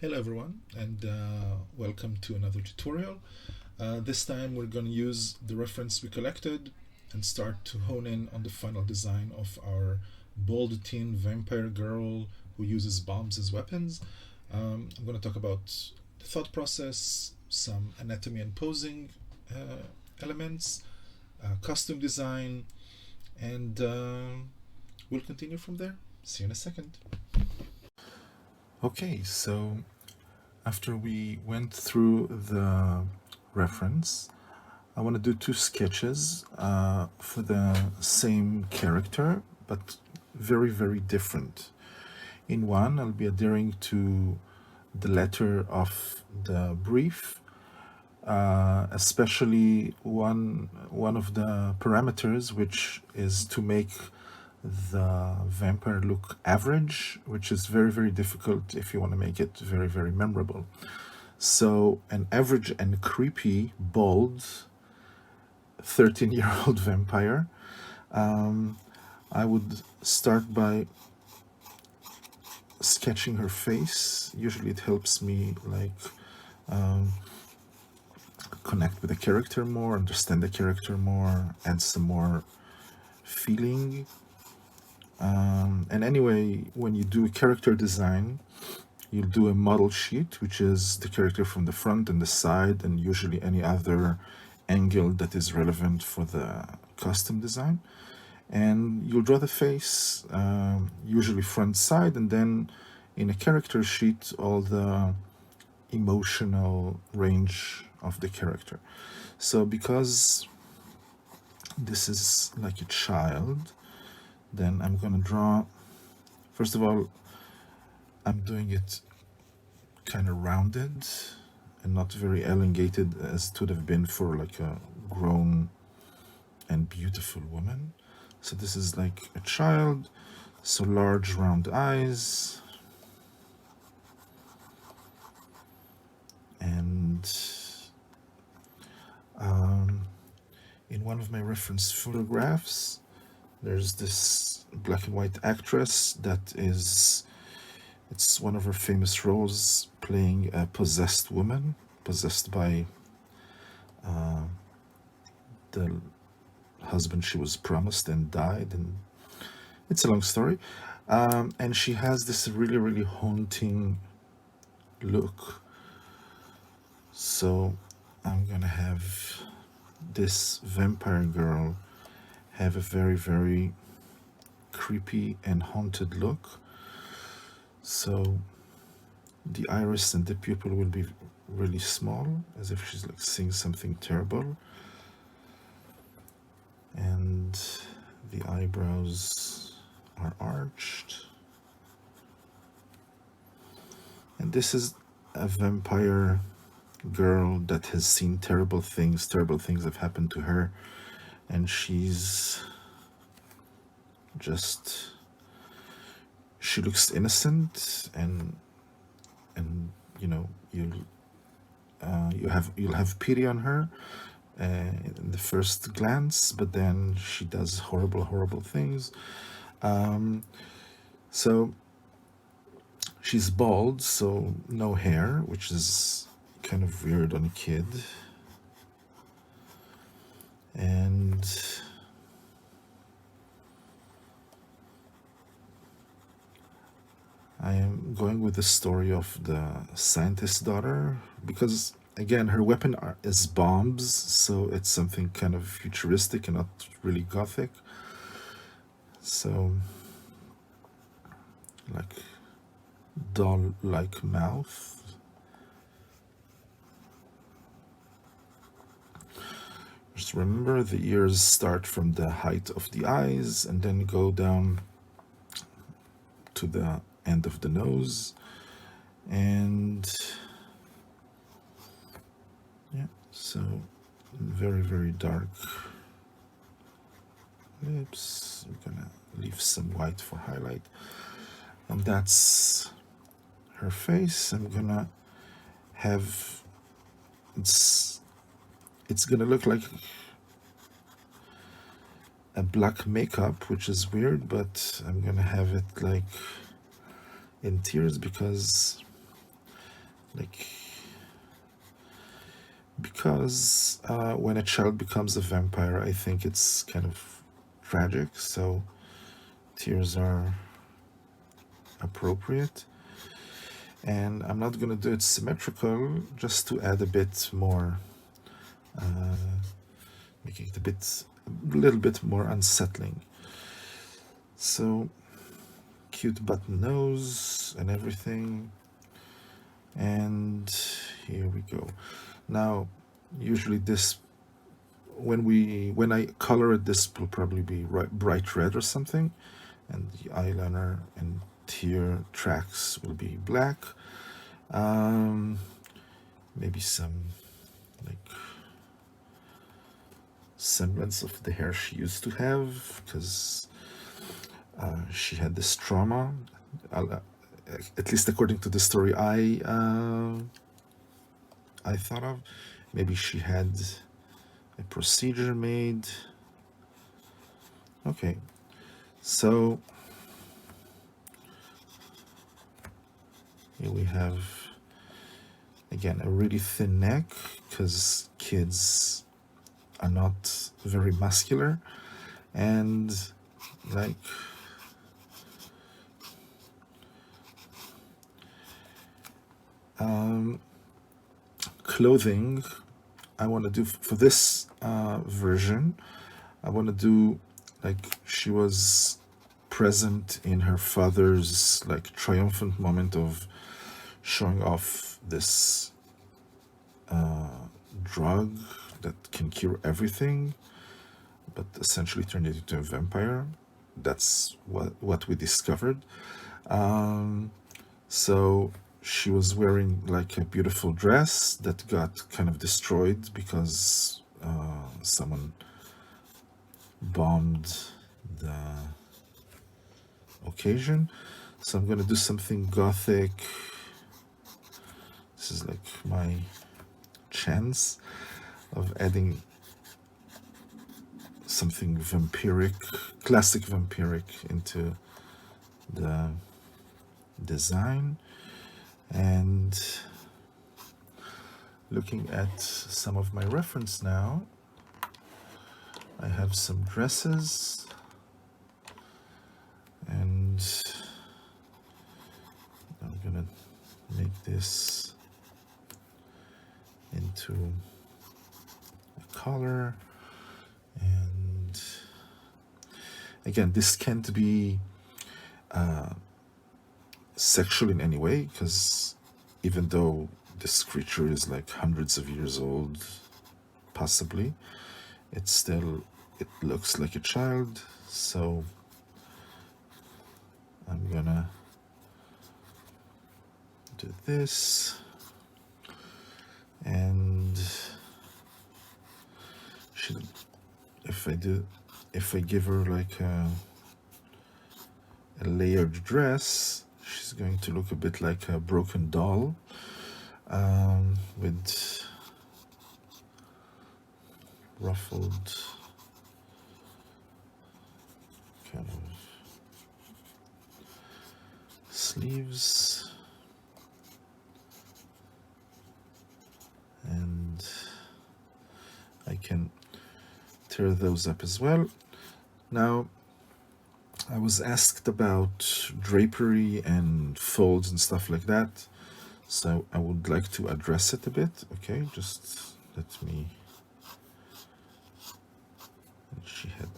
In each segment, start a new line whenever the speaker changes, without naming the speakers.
Hello everyone, and welcome to another tutorial. This time we're going to use the reference we collected and start to hone in on the final design of our bold teen vampire girl who uses bombs as weapons. I'm going to talk about the thought process, some anatomy and posing elements, costume design, and we'll continue from there. See you in a second. Okay, so after we went through the reference, I want to do two sketches for the same character, but very, very different. In one, I'll be adhering to the letter of the brief, especially one of the parameters, which is to make the vampire look average, which is very, very difficult if you want to make it very, very memorable. So an average and creepy, bald 13-year-old vampire. I would start by sketching her face. Usually it helps me connect with the character more, understand the character more, add some more feeling. And anyway, when you do character design, you'll do a model sheet, which is the character from the front and the side, and usually any other angle that is relevant for the costume design. And you'll draw the face, usually front side, and then in a character sheet, all the emotional range of the character. So because this is like a child, then I'm gonna draw, first of all, I'm doing it kind of rounded and not very elongated as it would have been for like a grown and beautiful woman. So this is like a child, so large round eyes, and in one of my reference photographs, there's this black and white actress that is, it's one of her famous roles, playing a possessed woman, possessed by the husband she was promised and died, and it's a long story. And she has this really, really haunting look. So I'm gonna have this vampire girl have a very, very creepy and haunted look. So the iris and the pupil will be really small, as if she's like seeing something terrible. And the eyebrows are arched. And this is a vampire girl that has seen terrible things. Terrible things have happened to her, and she's just, she looks innocent, and you know, you'll have pity on her in the first glance, but then she does horrible, horrible things. So she's bald, so no hair, which is kind of weird on a kid. And I am going with the story of the scientist's daughter because, again, her weapon is bombs, so it's something kind of futuristic and not really gothic. So, like doll-like mouth. Just remember the ears start from the height of the eyes and then go down to the end of the nose. And yeah, so very, very dark lips. I'm gonna leave some white for highlight. And that's her face. I'm gonna have, it's gonna look like a black makeup, which is weird, but I'm gonna have it like in tears because like, because when a child becomes a vampire, I think it's kind of tragic, so tears are appropriate. And I'm not gonna do it symmetrical, just to add a bit more, making it a little bit more unsettling. So cute button nose and everything. And here we go. Now, usually this, when I color it, this will probably be bright red or something, and the eyeliner and tear tracks will be black. Maybe some like semblance of the hair she used to have, because she had this trauma, at least according to the story I thought of. Maybe she had a procedure made. Okay, so here we have again a really thin neck, because kids are not very muscular, and like clothing, I want to do for this version, I want to do like she was present in her father's like triumphant moment of showing off this drug that can cure everything, but essentially turned it into a vampire. That's what we discovered. So she was wearing like a beautiful dress that got kind of destroyed because someone bombed the occasion. So I'm gonna do something gothic. This is like my chance of adding something vampiric, classic vampiric, into the design. And looking at some of my reference now, I have some dresses, and I'm gonna make this into a collar. And again, this can't be sexual in any way, because even though this creature is like hundreds of years old, possibly, it looks like a child. So I'm gonna do this, and if I give her like a layered dress, she's going to look a bit like a broken doll, with ruffled kind of sleeves, and I can tear those up as well. Now, I was asked about drapery and folds and stuff like that, so I would like to address it a bit. Okay, just let me.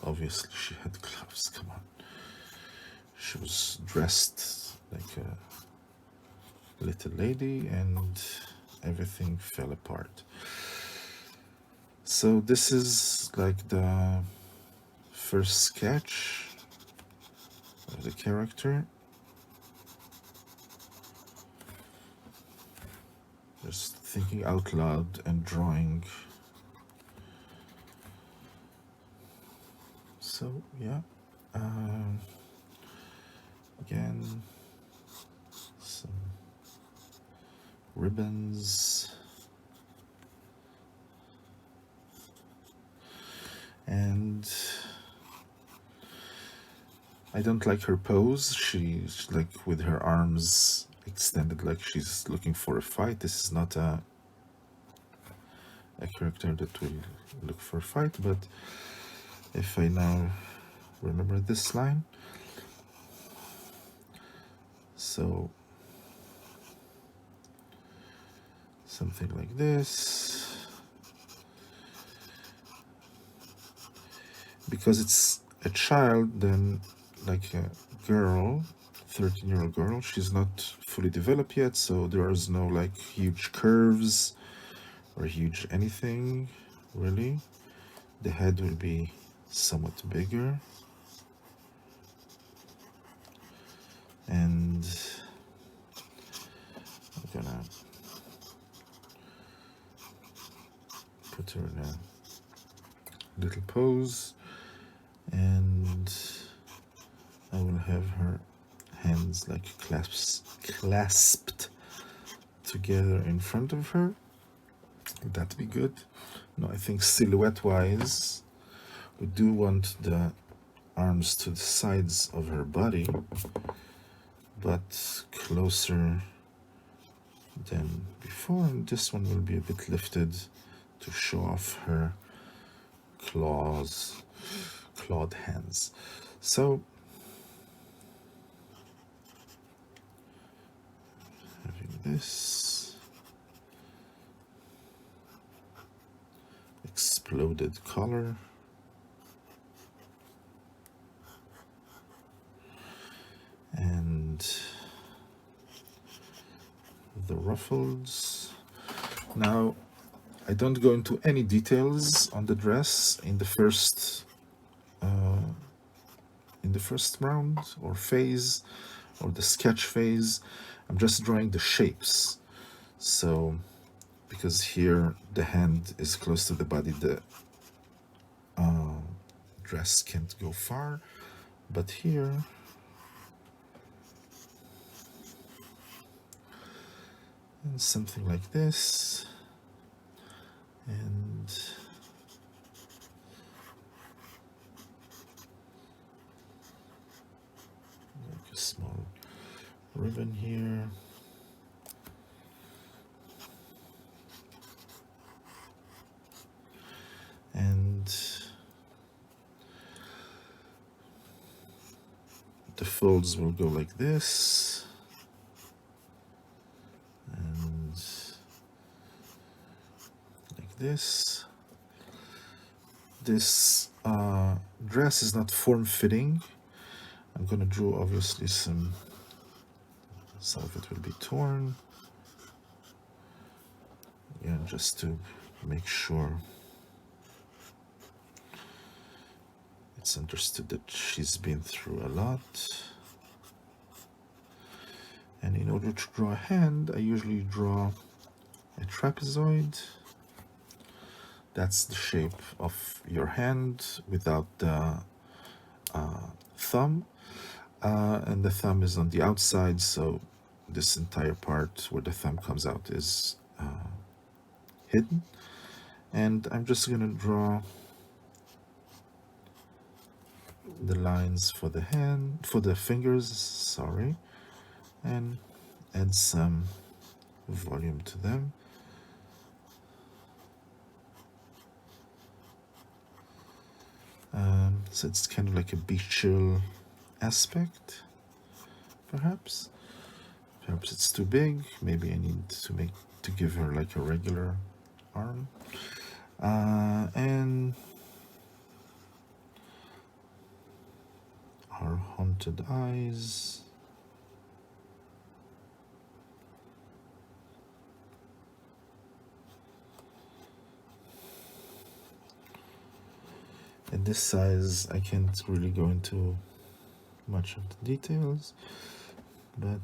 Obviously she had gloves, come on. She was dressed like a little lady, and everything fell apart. So this is like the first sketch of the character. Just thinking out loud and drawing. So yeah, again, some ribbons, and I don't like her pose. She's like with her arms extended like she's looking for a fight. This is not a character that will look for a fight, but if I now remember this line, so something like this, because it's a child, then like a girl, 13-year-old girl, she's not fully developed yet, so there is no like huge curves or huge anything really. The head will be somewhat bigger, and I'm gonna put her in a little pose, and I will have her hands like clasped together in front of her. Would that be good? No, I think silhouette wise we do want the arms to the sides of her body, but closer than before, and this one will be a bit lifted to show off her clawed hands. So having this exploded color, and the ruffles. Now I don't go into any details on the dress in the first round or phase, or the sketch phase. I'm just drawing the shapes. So because here the hand is close to the body, the dress can't go far, but here and something like this, and like a small ribbon here. And the folds will go like this, and like this. This dress is not form-fitting. I'm gonna draw obviously some of it will be torn. Yeah, just to make sure it's understood that she's been through a lot. And in order to draw a hand, I usually draw a trapezoid. That's the shape of your hand without the thumb. And the thumb is on the outside, so this entire part where the thumb comes out is hidden. And I'm just going to draw the lines for the hand, for the fingers, sorry, and add some volume to them. So it's kind of like a bestial aspect, perhaps. Perhaps it's too big. Maybe I need to give her like a regular arm. And our haunted eyes. At this size, I can't really go into much of the details, but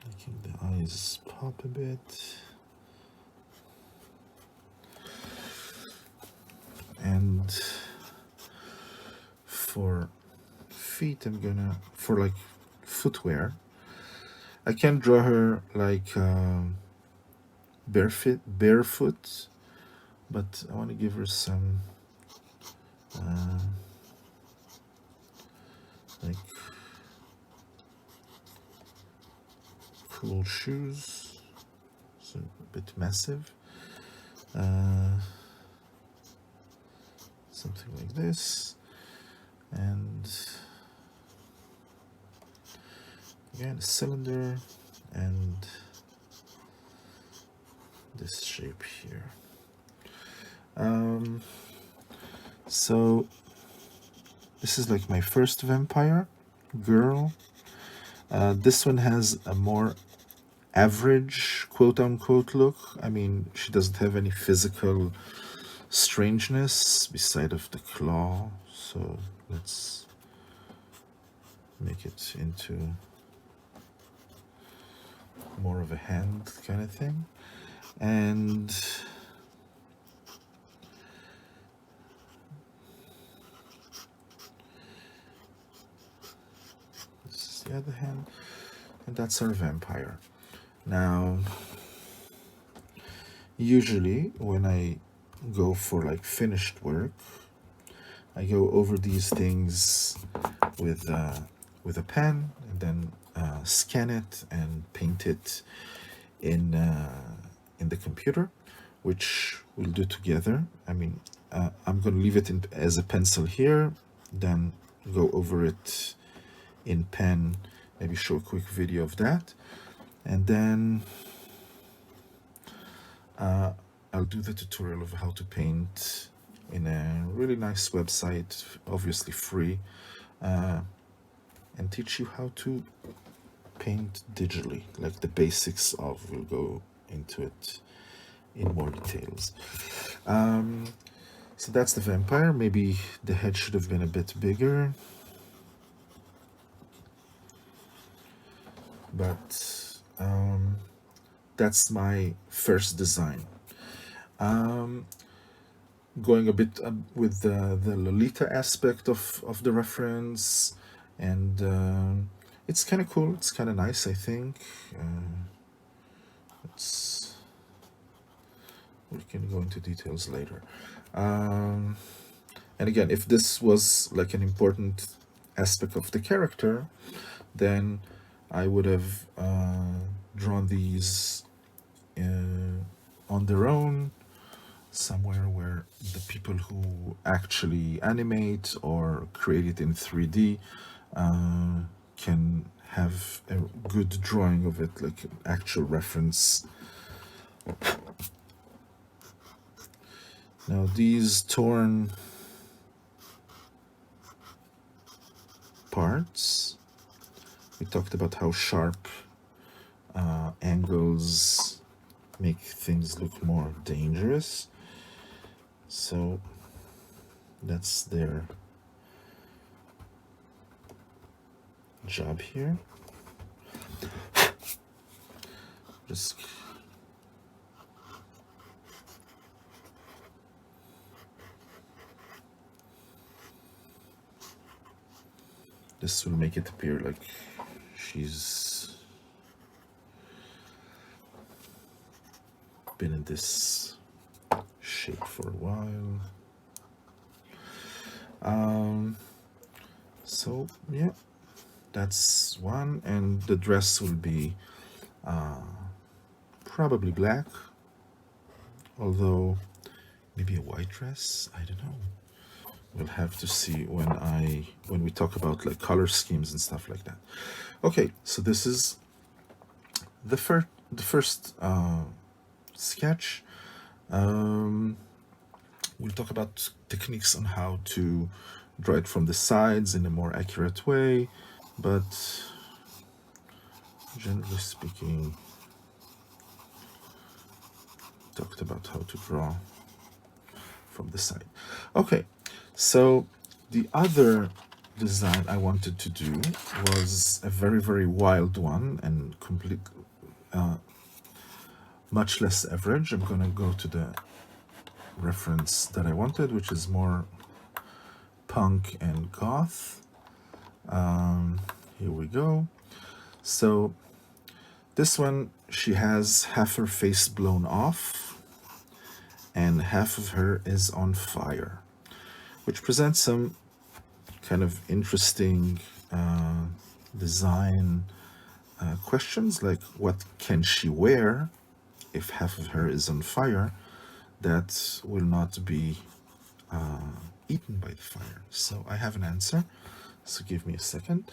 making the eyes pop a bit. And feet, I'm gonna, for like footwear, I can draw her like barefoot, but I want to give her some like cool shoes, so a bit massive, something like this, and again a cylinder and this shape here. So this is like my first vampire girl. This one has a more average quote-unquote look. I mean, she doesn't have any physical strangeness beside of the claw, so let's make it into more of a hand kind of thing. And this is the other hand, and that's our vampire. Now, usually when I go for like finished work, I go over these things with a pen, and then scan it and paint it in the computer, which we'll do together. I mean, I'm going to leave it as a pencil here, then go over it in pen, maybe show a quick video of that, and then I'll do the tutorial of how to paint in a really nice website, obviously free, and teach you how to paint digitally, like the basics of. We'll go into it in more details. So that's the vampire. Maybe the head should have been a bit bigger, but that's my first design. Going a bit with the Lolita aspect of the reference, and it's kind of cool. It's kind of nice, I think. We can go into details later. And again, if this was like an important aspect of the character, then I would have drawn these on their own, somewhere where the people who actually animate or create it in 3D can have a good drawing of it, like an actual reference. Now these torn parts, we talked about how sharp angles make things look more dangerous. So that's their job here. Just this will make it appear like she's been in this shape for a while. So yeah, that's one, and the dress will be probably black, although maybe a white dress, I don't know. We'll have to see when we talk about like color schemes and stuff like that. Okay, so this is the first sketch. We'll talk about techniques on how to draw it from the sides in a more accurate way, but generally speaking, talked about how to draw from the side. Okay, so the other design I wanted to do was a very, very wild one and much less average. I'm gonna go to the reference that I wanted, which is more punk and goth. Here we go. So this one, she has half her face blown off and half of her is on fire, which presents some kind of interesting design questions, like what can she wear if half of her is on fire that will not be eaten by the fire? So I have an answer, so give me a second.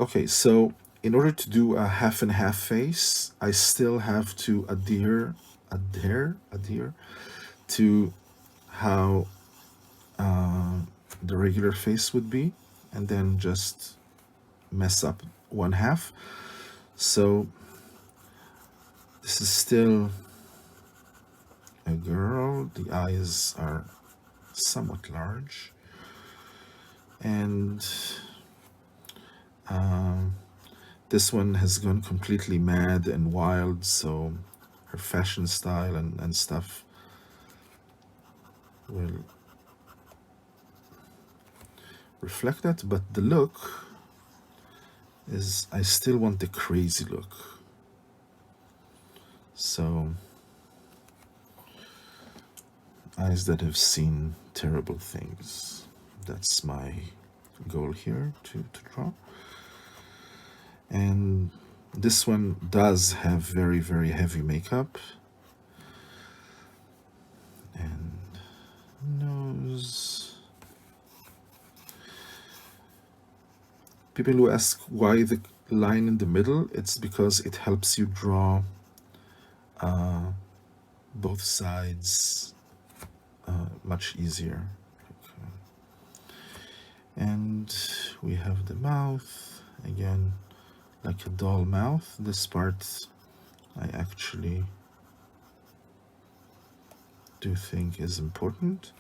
Okay, so in order to do a half and half face, I still have to adhere to how the regular face would be, and then just mess up one half. So this is still a girl. The eyes are somewhat large, and this one has gone completely mad and wild, so her fashion style and stuff will reflect that. But the look is, I still want the crazy look. So eyes that have seen terrible things. That's my goal here to draw. And this one does have very, very heavy makeup. And nose. People who ask why the line in the middle, it's because it helps you draw both sides much easier. Okay. And we have the mouth, again, like a doll mouth. This part I actually do think is important.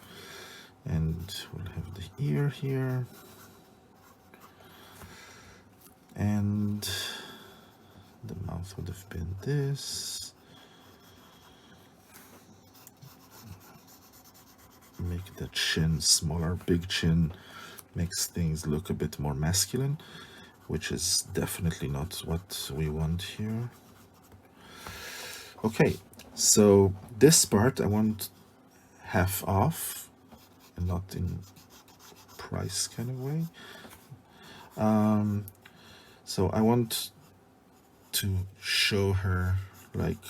And we'll have the ear here. And the mouth would have been this. Make the chin smaller. Big chin makes things look a bit more masculine, which is definitely not what we want here. Okay, so this part I want half off and not in price kind of way. So I want to show her like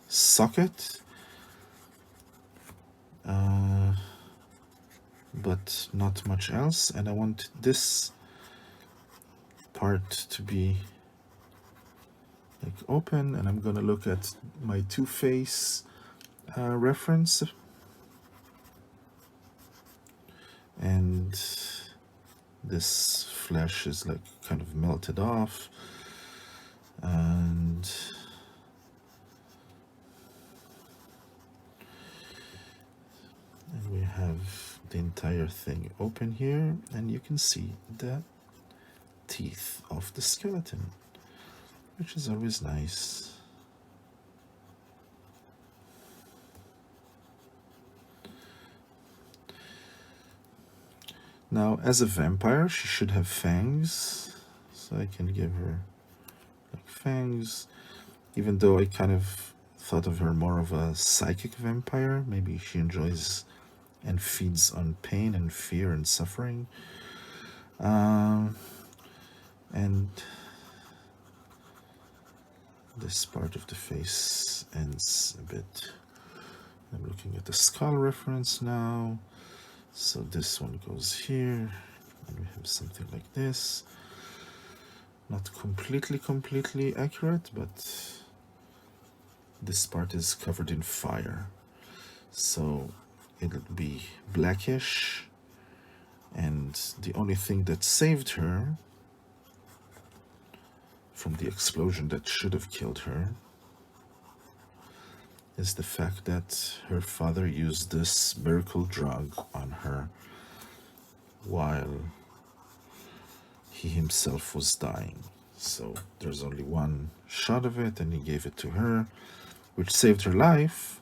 socket, but not much else. And I want this part to be like open, and I'm gonna look at my Two-Face reference, and this flesh is like kind of melted off, and we have the entire thing open here, and you can see the teeth of the skeleton, which is always nice. Now, as a vampire, she should have fangs, so I can give her like fangs, even though I kind of thought of her more of a psychic vampire. Maybe she enjoys and feeds on pain and fear and suffering. And this part of the face ends a bit. I'm looking at the skull reference now. So this one goes here, and we have something like this. Not completely accurate, but this part is covered in fire. So it'll be blackish, and the only thing that saved her from the explosion that should have killed her is the fact that her father used this miracle drug on her while he himself was dying. So there's only one shot of it, and he gave it to her, which saved her life,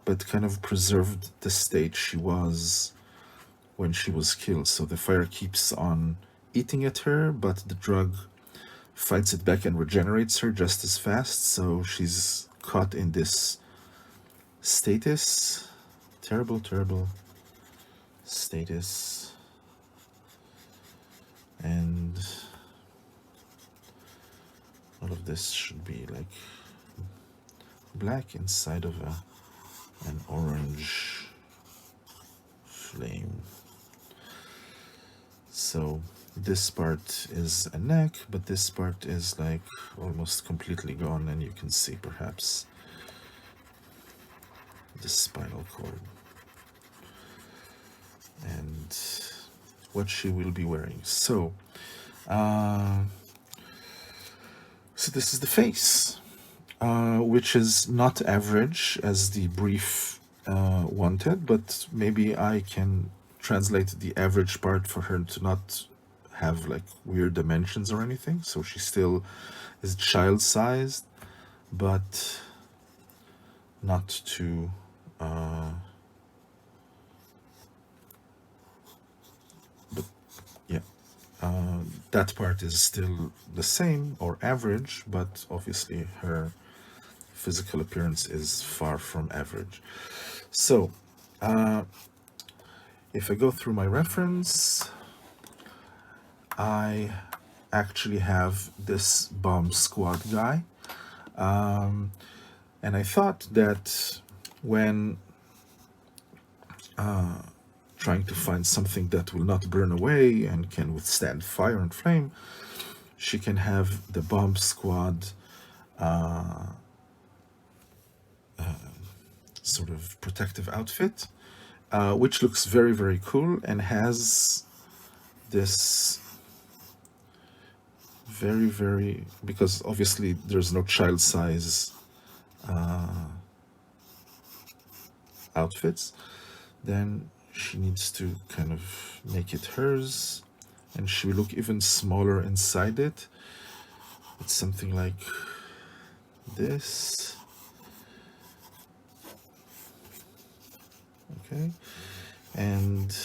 but kind of preserved the state she was when she was killed. So the fire keeps on eating at her, but the drug fights it back and regenerates her just as fast. So she's caught in this status, terrible, terrible status. And all of this should be like black inside of an orange flame. So this part is a neck, but this part is like almost completely gone, and you can see perhaps the spinal cord and what she will be wearing. So this is the face, which is not average as the brief wanted, but maybe I can translate the average part for her to not have like weird dimensions or anything. So she still is child-sized, but not too but yeah, that part is still the same or average, but obviously her physical appearance is far from average. So if I go through my reference, I actually have this bomb squad guy, and I thought that when trying to find something that will not burn away and can withstand fire and flame, she can have the bomb squad sort of protective outfit, which looks very, very cool and has this very, very, because obviously there's no child size outfits, then she needs to kind of make it hers, and she will look even smaller inside it. It's something like this. Okay, and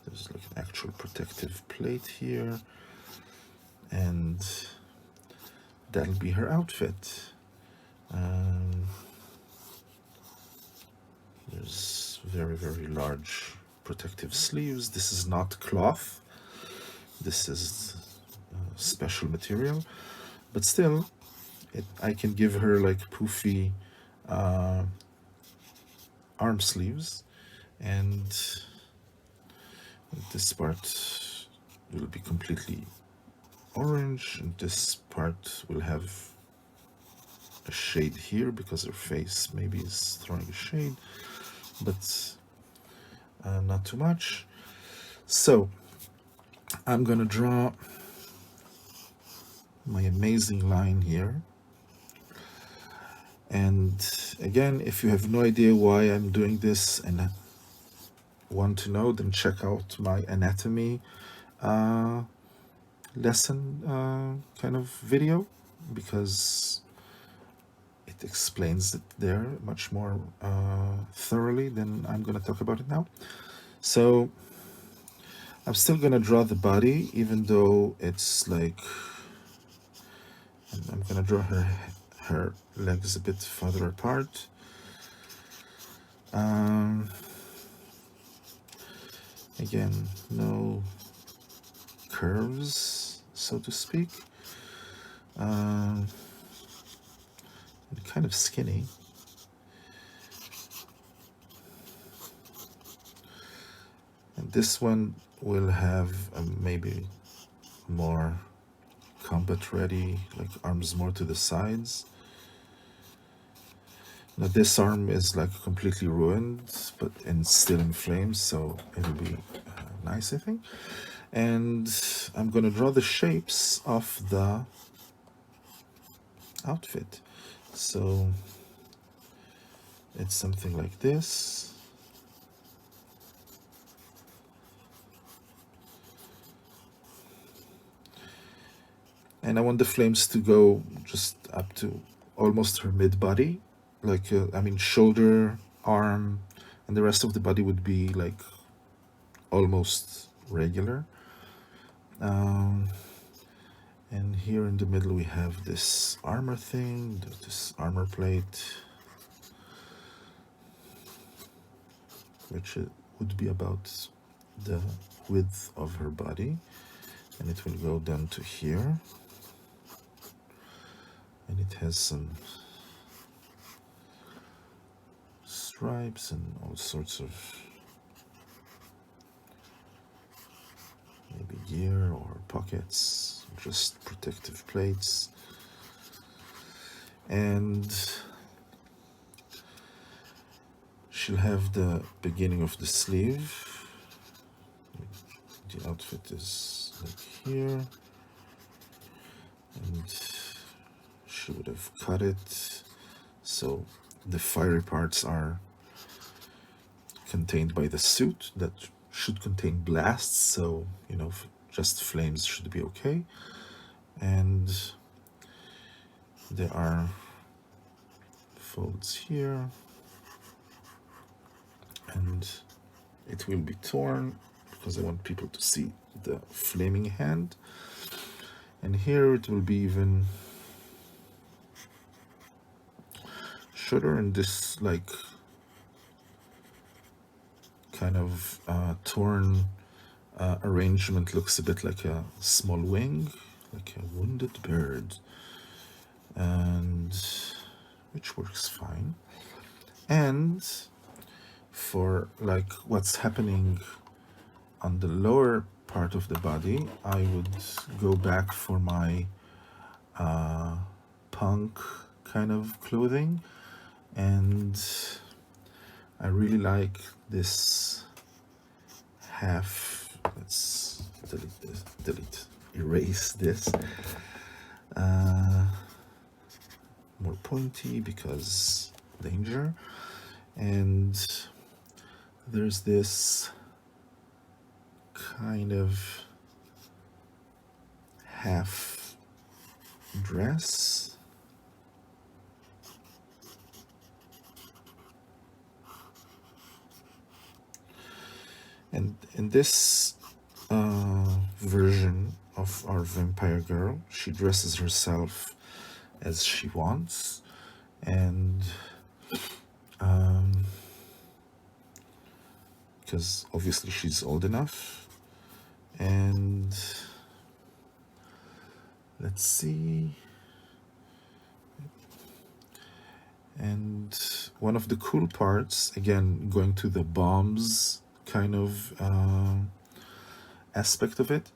there's like an actual protective plate here, and that'll be her outfit. There's very, very large protective sleeves. This is not cloth. This is special material, but still, I can give her like poofy arm sleeves, and this part will be completely orange, and this part will have a shade here because her face maybe is throwing a shade, but not too much. So I'm gonna draw my amazing line here. And again, if you have no idea why I'm doing this and want to know, then check out my anatomy lesson kind of video, because it explains it there much more thoroughly than I'm going to talk about it now. So I'm still going to draw the body, even though it's like, I'm going to draw her legs a bit further apart. Again, no curves, so to speak. And kind of skinny. And this one will have maybe more combat ready, like arms more to the sides. Now this arm is like completely ruined, but still in flames, so it'll be nice, I think. And I'm gonna draw the shapes of the outfit. So it's something like this. And I want the flames to go just up to almost her mid-body, like, I mean, shoulder, arm, and the rest of the body would be like almost regular. And here in the middle we have this armor thing, this armor plate, which would be about the width of her body, and it will go down to here, and it has some stripes and all sorts of maybe gear or pockets, just protective plates. And she'll have the beginning of the sleeve. The outfit is like here, and she would have cut it so the fiery parts are contained by the suit that should contain blasts, so you know, just flames should be okay. And there are folds here, and it will be torn because I want people to see the flaming hand. And here it will be even shorter, and this like kind of torn arrangement looks a bit like a small wing, like a wounded bird, and which works fine. And for like what's happening on the lower part of the body, I would go back for my punk kind of clothing, and I really like this half. Let's delete this, erase this. More pointy because danger. And there's this kind of half dress. And in this version of our vampire girl, she dresses herself as she wants, and because obviously she's old enough. And let's see. And one of the cool parts, again, going to the bombs kind of aspect of it,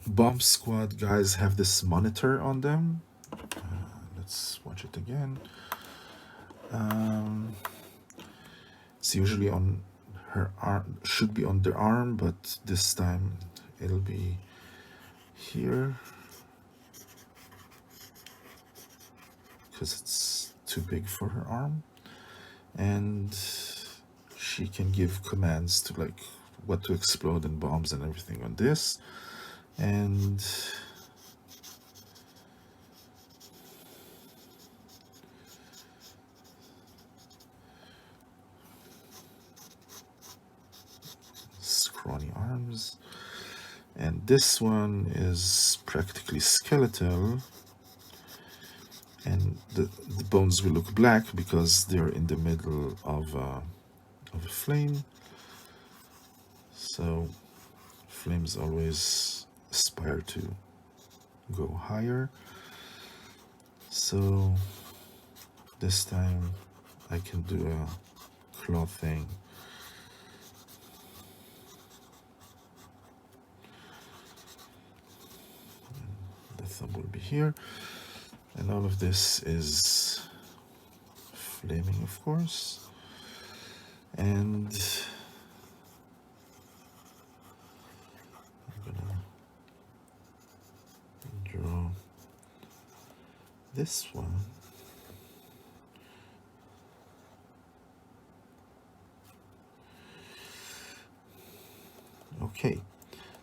bomb squad guys have this monitor on them. Let's watch it again. It's usually on her arm, should be on their arm, but this time it'll be here because it's too big for her arm. And she can give commands to like what to explode and bombs and everything on this. And scrawny arms. And this one is practically skeletal, and the bones will look black because they're in the middle of a flame. So flames always aspire to go higher. So this time I can do a claw thing. The thumb will be here, and all of this is flaming, of course. And I'm gonna draw this one. Okay,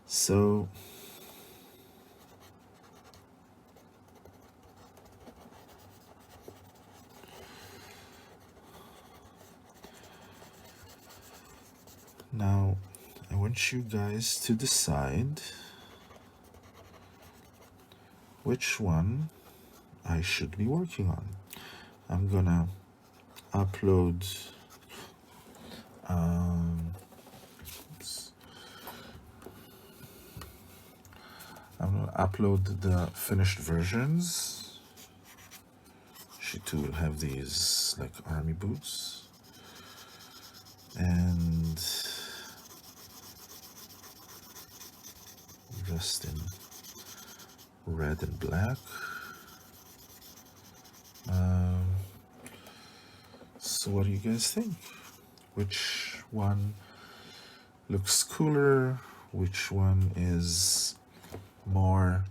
so Now, I want you guys to decide which one I should be working on. I'm gonna upload the finished versions. She too will have these like army boots, and dressed in red and black. So what do you guys think? Which one looks cooler? Which one is more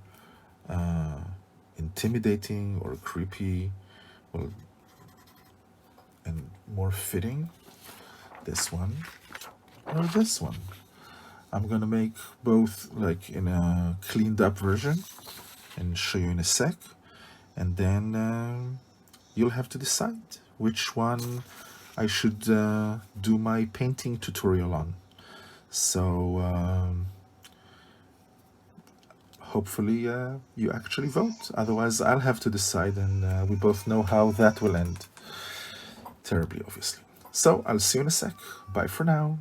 intimidating or creepy? Well, and more fitting? This one or this one? I'm gonna make both like in a cleaned up version and show you in a sec, and then you'll have to decide which one I should do my painting tutorial on. So hopefully you actually vote. Otherwise, I'll have to decide, and we both know how that will end. Terribly, obviously. So I'll see you in a sec. Bye for now.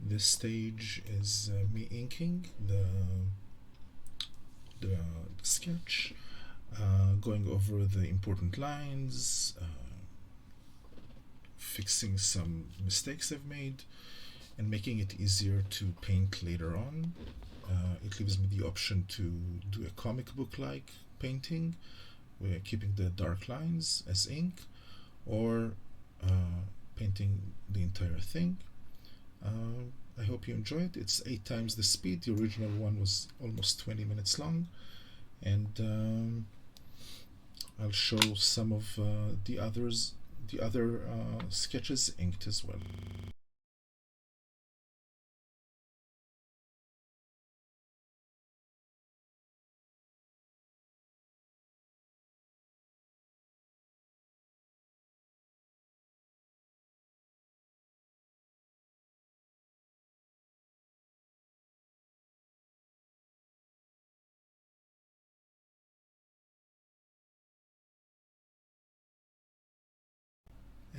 This stage is me inking the sketch, going over the important lines, fixing some mistakes I've made, and making it easier to paint later on. It leaves me the option to do a comic book-like painting, where keeping the dark lines as ink, or painting the entire thing. I hope you enjoy it. It's 8 times the speed. The original one was almost 20 minutes long, and I'll show some of the other sketches inked as well.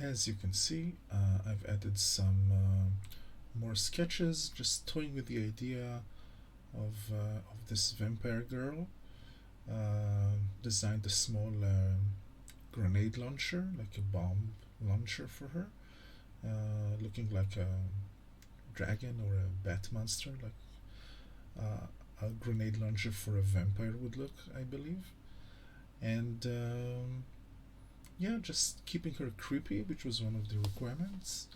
As you can see, I've added some more sketches, just toying with the idea of this vampire girl. Designed a small grenade launcher, like a bomb launcher for her, looking like a dragon or a bat monster, like a grenade launcher for a vampire would look, I believe. And yeah, just keeping her creepy, which was one of the requirements,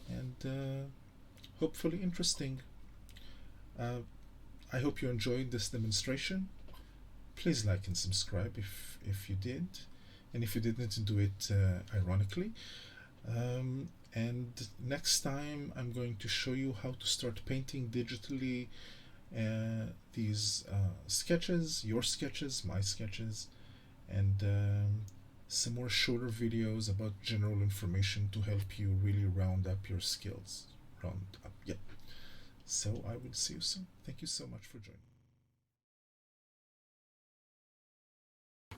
and hopefully interesting. I hope you enjoyed this demonstration. Please like and subscribe if you did, and if you didn't, do it ironically. And next time I'm going to show you how to start painting digitally these sketches, your sketches, my sketches, and some more shorter videos about general information to help you really round up your skills. Round up, yep. So I will see you soon. Thank you so much for joining.